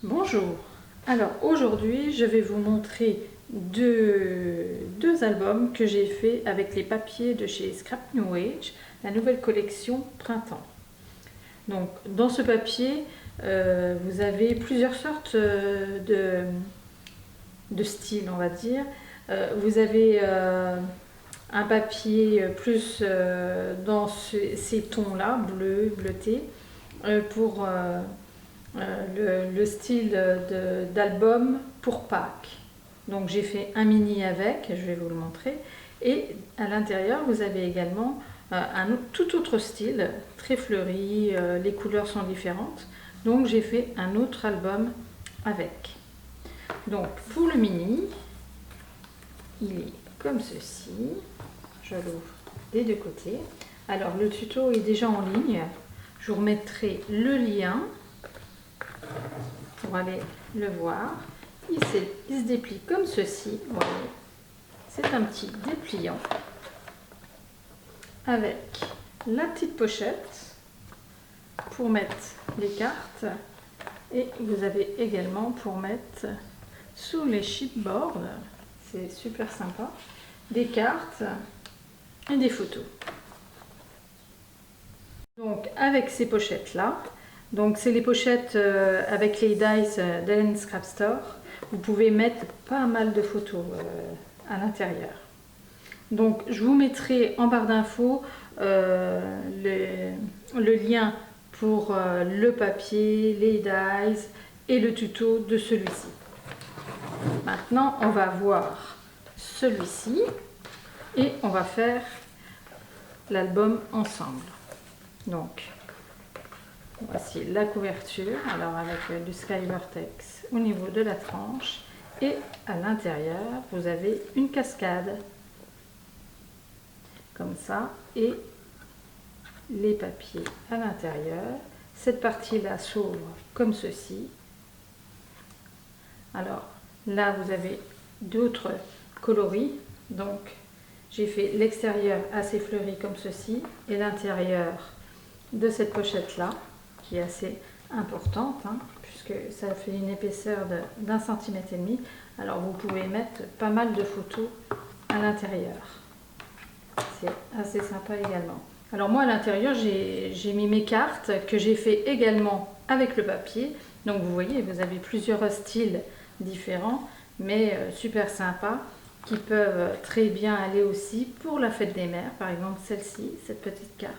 Bonjour, alors aujourd'hui je vais vous montrer deux albums que j'ai fait avec les papiers de chez Scrap New Age, la nouvelle collection Printemps. Donc dans ce papier vous avez plusieurs sortes de styles, on va dire. Vous avez un papier plus dans ces tons là, bleu, bleuté, pour le style d'album pour Pâques. Donc j'ai fait un mini avec, je vais vous le montrer. Et à l'intérieur, vous avez également un tout autre style, très fleuri, les couleurs sont différentes. Donc j'ai fait un autre album avec. Donc pour le mini, il est comme ceci. Je l'ouvre des deux côtés. Alors le tuto est déjà en ligne. Je vous remettrai le lien pour aller le voir. Il se déplie comme ceci. Voilà. C'est un petit dépliant avec la petite pochette pour mettre les cartes, et vous avez également pour mettre sous les chipboards, c'est super sympa, des cartes et des photos. Donc avec ces pochettes là, donc c'est les pochettes avec les dice d'Ellen Scrap Store. Vous pouvez mettre pas mal de photos à l'intérieur. Donc je vous mettrai en barre d'infos le lien pour le papier, les dies et le tuto de celui-ci. Maintenant on va voir celui-ci et on va faire l'album ensemble. Donc voici la couverture, alors avec du Sky Vertex au niveau de la tranche, et à l'intérieur vous avez une cascade comme ça et les papiers à l'intérieur. Cette partie là s'ouvre comme ceci. Alors là vous avez d'autres coloris, donc j'ai fait l'extérieur assez fleuri comme ceci et l'intérieur de cette pochette là qui est assez importante, hein, puisque ça fait une épaisseur d'1,5 cm. Alors vous pouvez mettre pas mal de photos à l'intérieur, c'est assez sympa également. Alors moi à l'intérieur j'ai mis mes cartes que j'ai fait également avec le papier. Donc vous voyez, vous avez plusieurs styles différents mais super sympas, qui peuvent très bien aller aussi pour la fête des mères. Par exemple celle-ci, cette petite carte,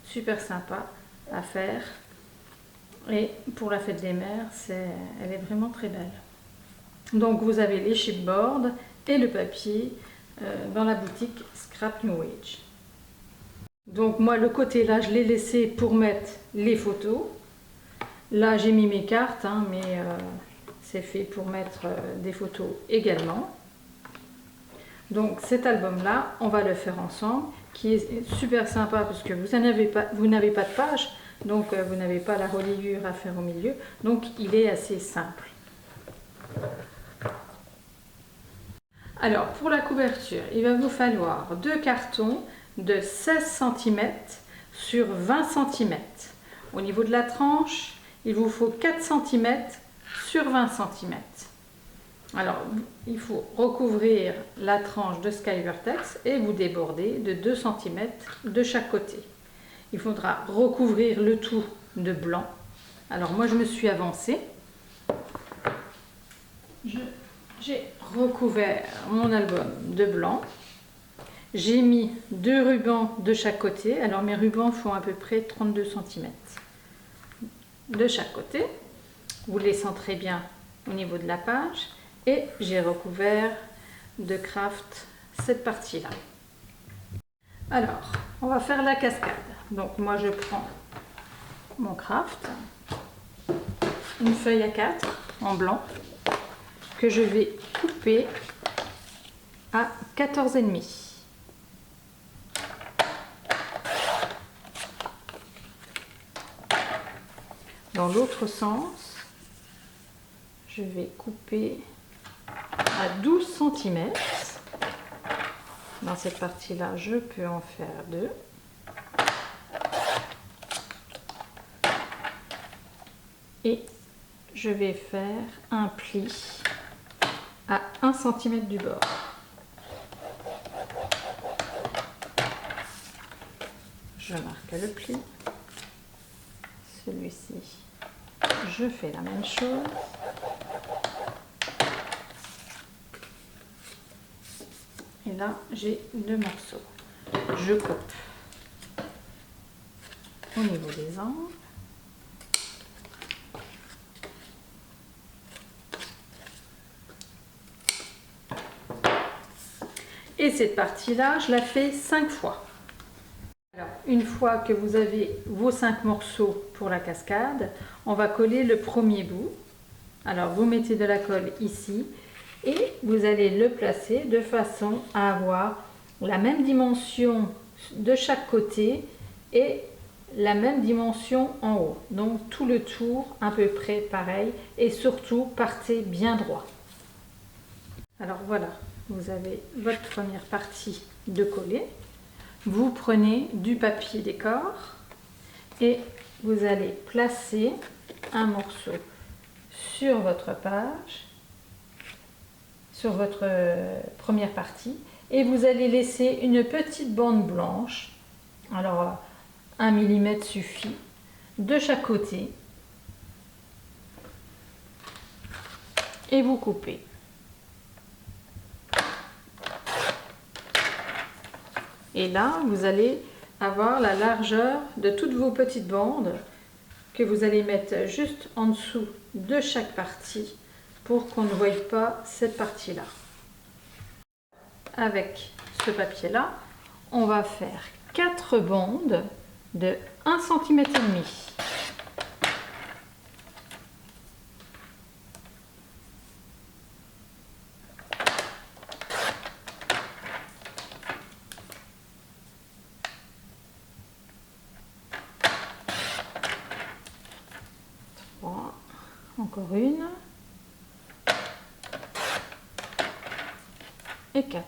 super sympa à faire. Et pour la fête des mères, elle est vraiment très belle. Donc vous avez les chipboards et le papier dans la boutique Scrap New Age. Donc moi le côté là je l'ai laissé pour mettre les photos. Là j'ai mis mes cartes, hein, mais c'est fait pour mettre des photos également. Donc cet album là on va le faire ensemble, qui est super sympa parce que vous n'avez pas de page. Donc vous n'avez pas la reliure à faire au milieu, donc il est assez simple. Alors pour la couverture, il va vous falloir deux cartons de 16 cm sur 20 cm. Au niveau de la tranche, il vous faut 4 cm sur 20 cm. Alors il faut recouvrir la tranche de Sky Vertex et vous déborder de 2 cm de chaque côté. Il faudra recouvrir le tout de blanc. Alors moi je me suis avancée. J'ai recouvert mon album de blanc. J'ai mis 2 rubans de chaque côté. Alors mes rubans font à peu près 32 cm de chaque côté. Vous les centrez bien au niveau de la page. Et j'ai recouvert de craft cette partie-là. Alors, on va faire la cascade. Donc moi je prends mon craft, une feuille A4 en blanc que je vais couper à 14,5. Dans l'autre sens, je vais couper à 12 cm. Dans cette partie-là, je peux en faire 2. Et je vais faire un pli à 1 cm du bord. Je marque le pli. Celui-ci, je fais la même chose. Et là, j'ai 2 morceaux. Je coupe au niveau des angles. Et cette partie-là, je la fais 5 fois. Alors, une fois que vous avez vos 5 morceaux pour la cascade, on va coller le premier bout. Alors, vous mettez de la colle ici et vous allez le placer de façon à avoir la même dimension de chaque côté et la même dimension en haut. Donc, tout le tour à peu près pareil et surtout, partez bien droit. Alors, voilà, vous avez votre première partie de coller. Vous prenez du papier décor et vous allez placer un morceau sur votre page, sur votre première partie, et vous allez laisser une petite bande blanche, alors 1 mm suffit, de chaque côté, et vous coupez. Et là, vous allez avoir la largeur de toutes vos petites bandes que vous allez mettre juste en dessous de chaque partie pour qu'on ne voie pas cette partie-là. Avec ce papier-là, on va faire 4 bandes de 1 cm et demi. Encore une et 4.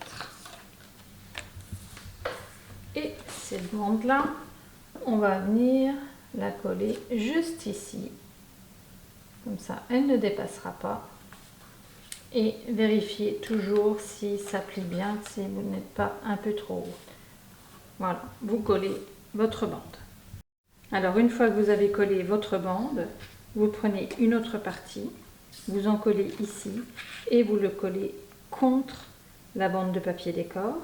Et cette bande là, on va venir la coller juste ici, comme ça elle ne dépassera pas, et vérifiez toujours si ça plie bien, si vous n'êtes pas un peu trop haut. Voilà, vous collez votre bande. Alors une fois que vous avez collé votre bande, vous prenez une autre partie, vous en collez ici et vous le collez contre la bande de papier décor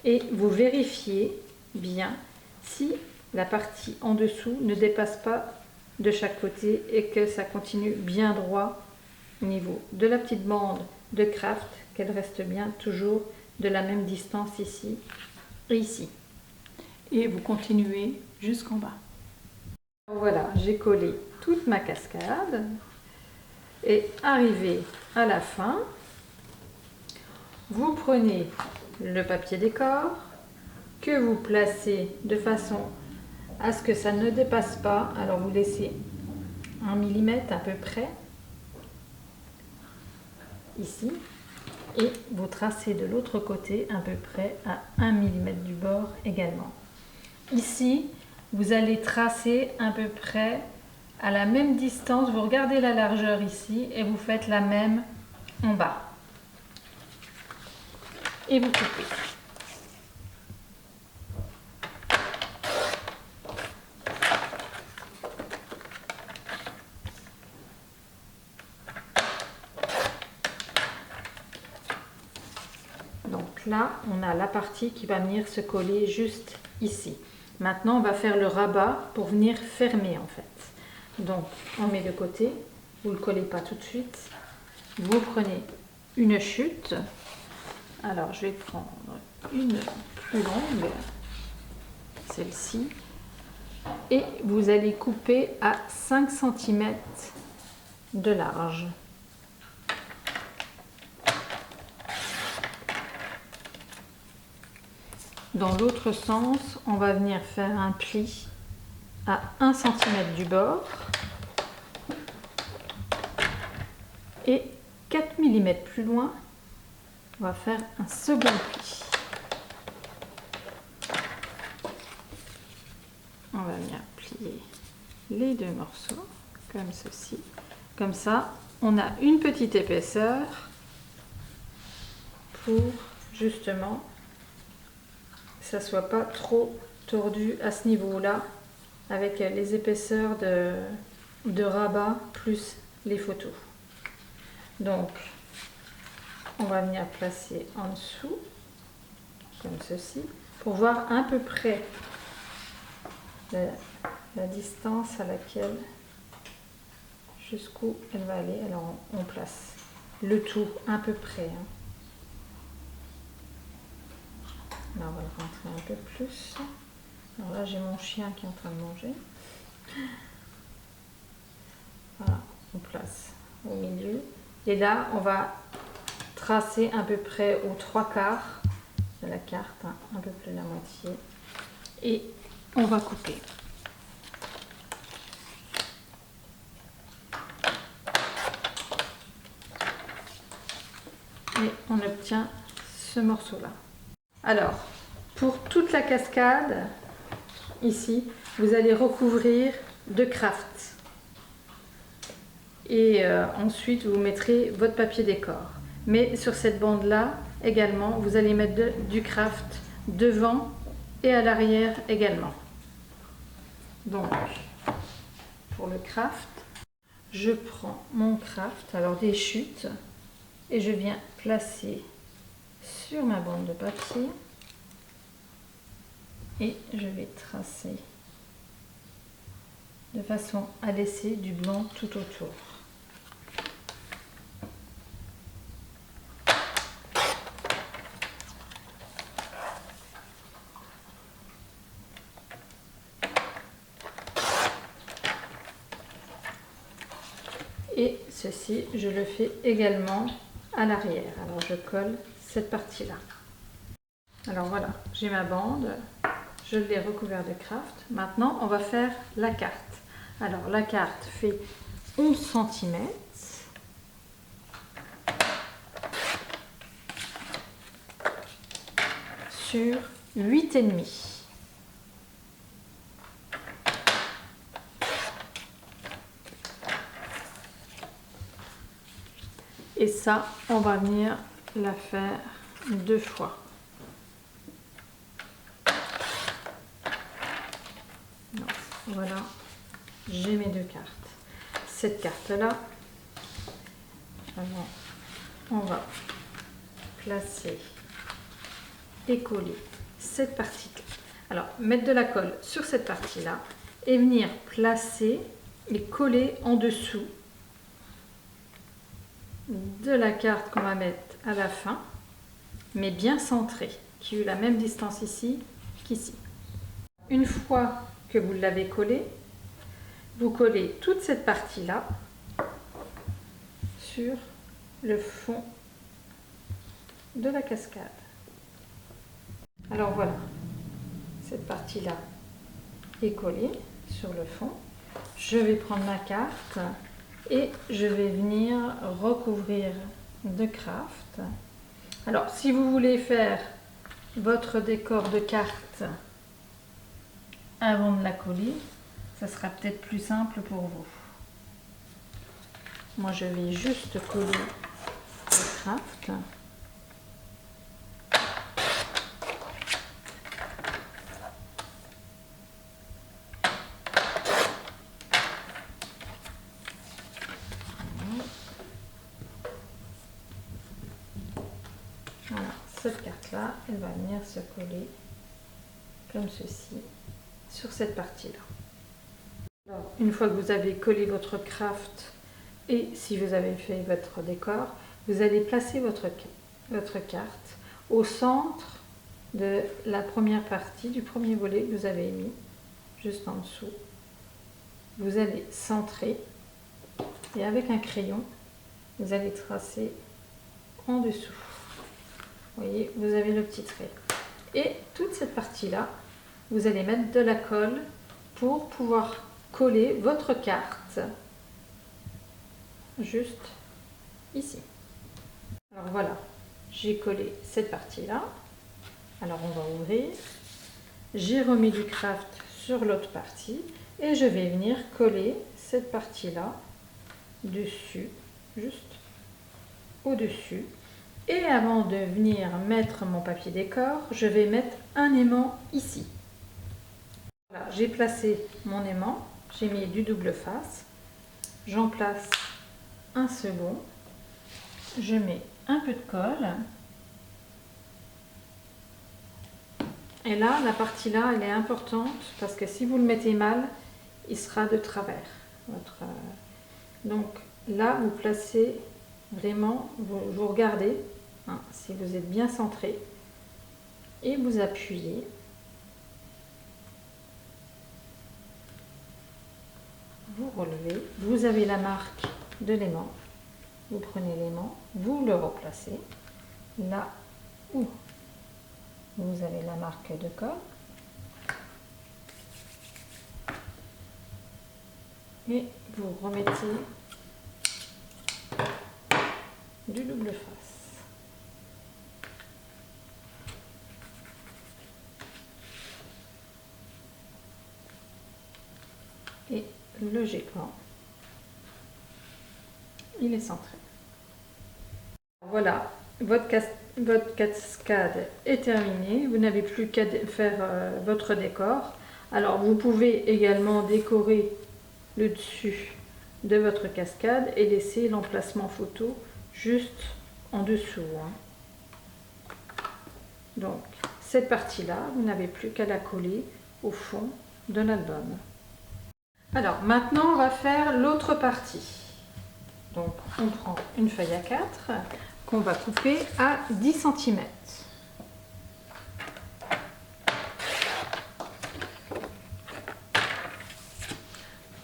et vous vérifiez bien si la partie en dessous ne dépasse pas de chaque côté et que ça continue bien droit au niveau de la petite bande de craft, qu'elle reste bien toujours de la même distance ici et ici. Et vous continuez jusqu'en bas. Voilà, j'ai collé toute ma cascade et arrivé à la fin, vous prenez le papier décor que vous placez de façon à ce que ça ne dépasse pas. Alors vous laissez 1 mm à peu près ici et vous tracez de l'autre côté à peu près à 1 mm du bord également. Ici, vous allez tracer à peu près à la même distance, vous regardez la largeur ici et vous faites la même en bas. Et vous coupez. Donc là, on a la partie qui va venir se coller juste ici. Maintenant, on va faire le rabat pour venir fermer en fait. Donc, on met de côté, vous ne le collez pas tout de suite. Vous prenez une chute. Alors, je vais prendre une plus longue, celle-ci. Et vous allez couper à 5 cm de large. Dans l'autre sens, on va venir faire un pli à 1 cm du bord. Et 4 mm plus loin, on va faire un second pli. On va venir plier les deux morceaux comme ceci. Comme ça, on a une petite épaisseur pour justement que ça soit pas trop tordu à ce niveau-là avec les épaisseurs de rabat plus les photos. Donc, on va venir placer en dessous comme ceci pour voir à peu près la distance à laquelle, jusqu'où elle va aller. Alors on place le tout à peu près. Là on va le rentrer un peu plus. Alors là j'ai mon chien qui est en train de manger. Voilà, on place au milieu. Et là on va tracer à peu près aux 3/4 de la carte, un peu plus de la moitié. Et on va couper. Et on obtient ce morceau-là. Alors, pour toute la cascade, ici, vous allez recouvrir de craft. Et ensuite, vous mettrez votre papier décor. Mais sur cette bande-là, également, vous allez mettre du craft devant et à l'arrière également. Donc, pour le craft, je prends mon craft, alors des chutes, et je viens placer sur ma bande de papier et je vais tracer de façon à laisser du blanc tout autour. Et ceci, je le fais également à l'arrière. Alors je colle cette partie-là. Alors voilà, j'ai ma bande, je l'ai recouvert de craft. Maintenant, on va faire la carte. Alors la carte fait 11 cm. Sur 8,5. Et ça, on va venir la faire 2 fois. Donc, voilà, j'ai mes 2 cartes. Cette carte-là, on va placer et coller cette partie-là. Alors, mettre de la colle sur cette partie-là et venir placer et coller en dessous de la carte qu'on va mettre à la fin, mais bien centrée, qui a eu la même distance ici qu'ici. Une fois que vous l'avez collé, vous collez toute cette partie-là sur le fond de la cascade. Alors voilà, cette partie-là est collée sur le fond. Je vais prendre ma carte et je vais venir recouvrir de craft. Alors, si vous voulez faire votre décor de carte avant de la coller, ça sera peut-être plus simple pour vous. Moi, je vais juste coller le craft. Voilà, cette carte-là, elle va venir se coller comme ceci sur cette partie-là. Alors, une fois que vous avez collé votre craft et si vous avez fait votre décor, vous allez placer votre carte au centre de la première partie, du premier volet que vous avez mis, juste en dessous. Vous allez centrer et avec un crayon, vous allez tracer en dessous. Vous voyez, vous avez le petit trait. Et toute cette partie-là, vous allez mettre de la colle pour pouvoir coller votre carte juste ici. Alors voilà, j'ai collé cette partie-là. Alors on va ouvrir. J'ai remis du craft sur l'autre partie et je vais venir coller cette partie-là dessus, juste au-dessus. Et avant de venir mettre mon papier décor, je vais mettre un aimant ici. Voilà, j'ai placé mon aimant, j'ai mis du double face, j'en place un second, je mets un peu de colle. Et là, la partie là, elle est importante parce que si vous le mettez mal, il sera de travers. Donc là, vous placez vraiment, vous regardez, hein, si vous êtes bien centré, et vous appuyez. Vous relevez, vous avez la marque de l'aimant, vous prenez l'aimant, vous le replacez là où vous avez la marque de colle et vous remettez du double face. Et logiquement, il est centré. Voilà, votre cascade est terminée. Vous n'avez plus qu'à faire votre décor. Alors, vous pouvez également décorer le dessus de votre cascade et laisser l'emplacement photo juste en dessous. Donc, cette partie-là, vous n'avez plus qu'à la coller au fond de l'album. Alors, maintenant, on va faire l'autre partie. Donc, on prend une feuille A4 qu'on va couper à 10 cm.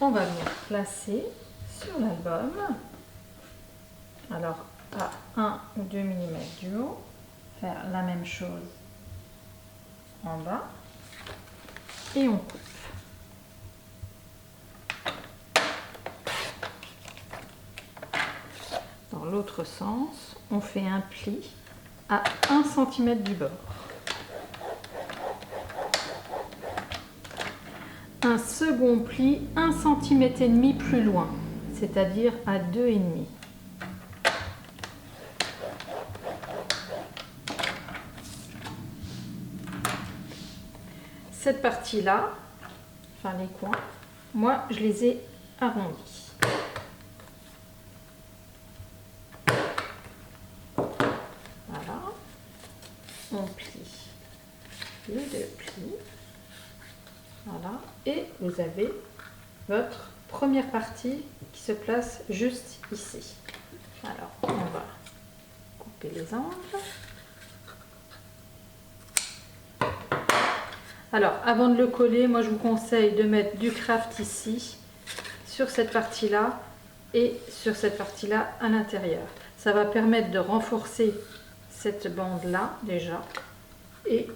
On va venir placer sur l'album, alors à 1 ou 2 mm du haut, faire la même chose en bas et on coupe. Dans l'autre sens, on fait un pli à 1 cm du bord. Un second pli 1,5 cm plus loin, c'est-à-dire à 2,5 cm. Cette partie-là, enfin les coins, moi je les ai arrondis. Voilà, on plie les deux plis. Voilà, et vous avez votre première partie qui se place juste ici. Alors, on va couper les angles. Alors, avant de le coller, moi je vous conseille de mettre du craft ici, sur cette partie-là et sur cette partie-là à l'intérieur. Ça va permettre de renforcer cette bande-là déjà. Et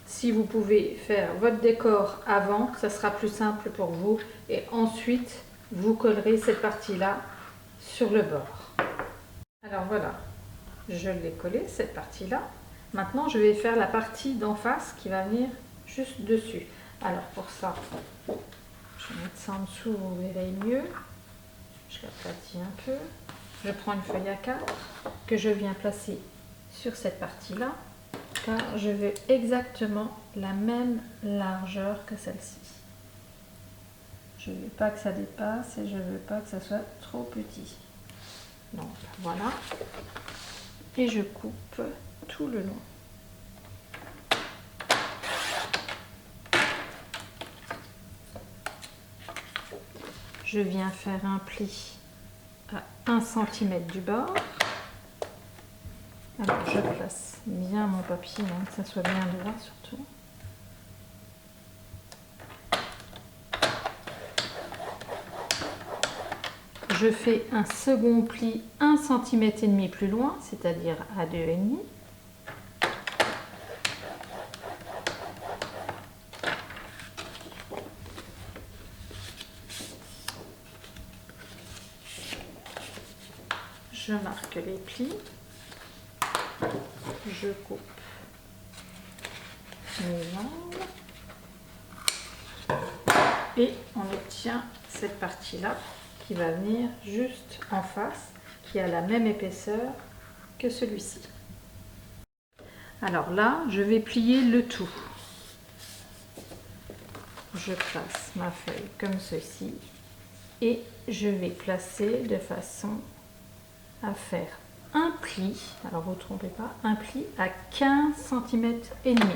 si vous pouvez faire votre décor avant, ça sera plus simple pour vous. Et ensuite, vous collerez cette partie-là sur le bord. Alors voilà, je l'ai collé, cette partie-là. Maintenant, je vais faire la partie d'en face qui va venir juste dessus. Alors pour ça, je vais mettre ça en dessous, vous verrez mieux. Je l'aplatis un peu. Je prends une feuille A4 que je viens placer sur cette partie-là. Car je veux exactement la même largeur que celle-ci. Je ne veux pas que ça dépasse et je ne veux pas que ça soit trop petit. Donc voilà. Et je coupe tout le long. Je viens faire un pli à 1 cm du bord. Alors je place bien mon papier, hein, que ça soit bien droit surtout. Je fais un second pli 1,5 cm plus loin, c'est-à-dire à 2,5 cm. je marque les plis, je coupe mes angles et on obtient cette partie-là qui va venir juste en face, qui a la même épaisseur que celui-ci. Alors là, je vais plier le tout. Je place ma feuille comme ceci et je vais placer de façon à faire un pli, alors vous ne vous trompez pas, un pli à 15 cm et demi.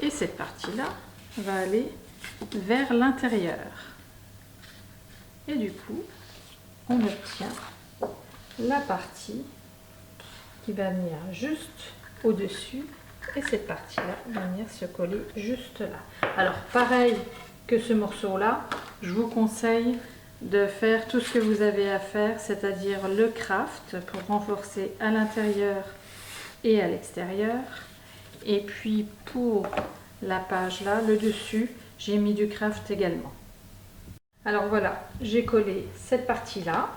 Et cette partie-là va aller vers l'intérieur. Et du coup, on obtient la partie qui va venir juste au-dessus et cette partie-là va venir se coller juste là. Alors pareil que ce morceau-là, je vous conseille de faire tout ce que vous avez à faire, c'est-à-dire le craft pour renforcer à l'intérieur et à l'extérieur. Et puis pour la page là, le dessus, j'ai mis du craft également. Alors voilà, j'ai collé cette partie-là.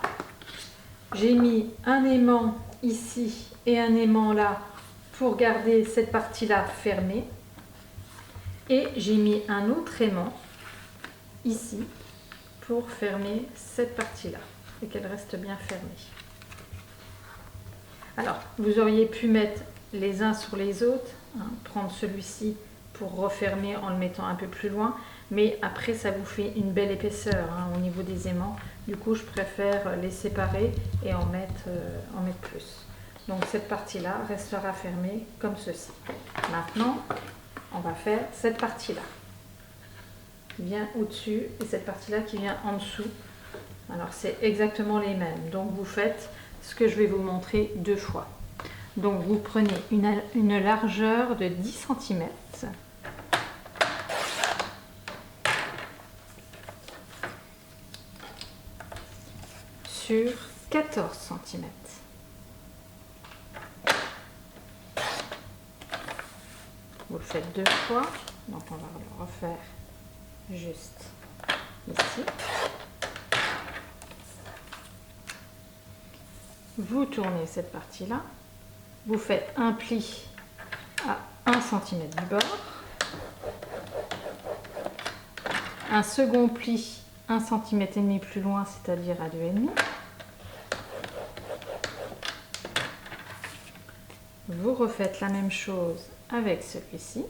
J'ai mis un aimant ici et un aimant là pour garder cette partie-là fermée. Et j'ai mis un autre aimant ici pour fermer cette partie-là et qu'elle reste bien fermée. Alors, vous auriez pu mettre les uns sur les autres, hein, prendre celui-ci pour refermer en le mettant un peu plus loin, mais après ça vous fait une belle épaisseur hein, au niveau des aimants. Du coup, je préfère les séparer et en mettre plus. Donc cette partie-là restera fermée comme ceci. Maintenant, on va faire cette partie-là qui vient au-dessus et cette partie-là qui vient en dessous. Alors c'est exactement les mêmes. Donc vous faites ce que je vais vous montrer deux fois. Donc vous prenez une largeur de 10 cm. Sur 14 cm. Vous le faites deux fois, donc on va le refaire juste ici. Vous tournez cette partie-là, vous faites un pli à 1 cm du bord, un second pli 1 cm et demi plus loin, c'est-à-dire à 2,5. Vous refaites la même chose avec celui-ci.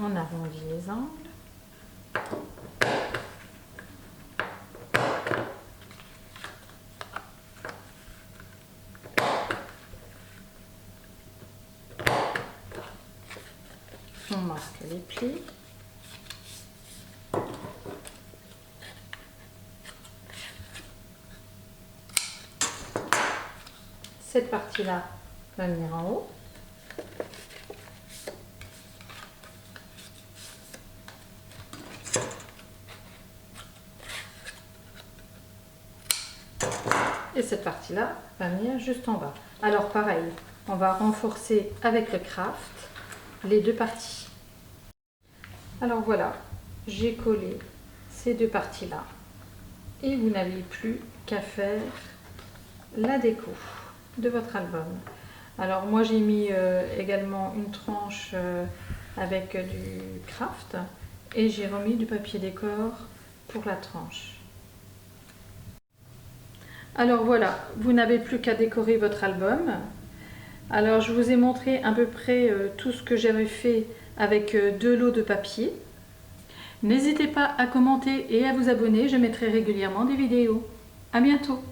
On arrondit les angles. On marque les plis. Cette partie-là va venir en haut. Et cette partie-là va venir juste en bas. Alors pareil, on va renforcer avec le craft les deux parties. Alors voilà, j'ai collé ces deux parties-là et vous n'avez plus qu'à faire la déco de votre album. Alors moi j'ai mis également une tranche avec du craft et j'ai remis du papier décor pour la tranche. Alors voilà, vous n'avez plus qu'à décorer votre album. Alors je vous ai montré à peu près tout ce que j'avais fait avec deux lots de papier. N'hésitez pas à commenter et à vous abonner, je mettrai régulièrement des vidéos. À bientôt!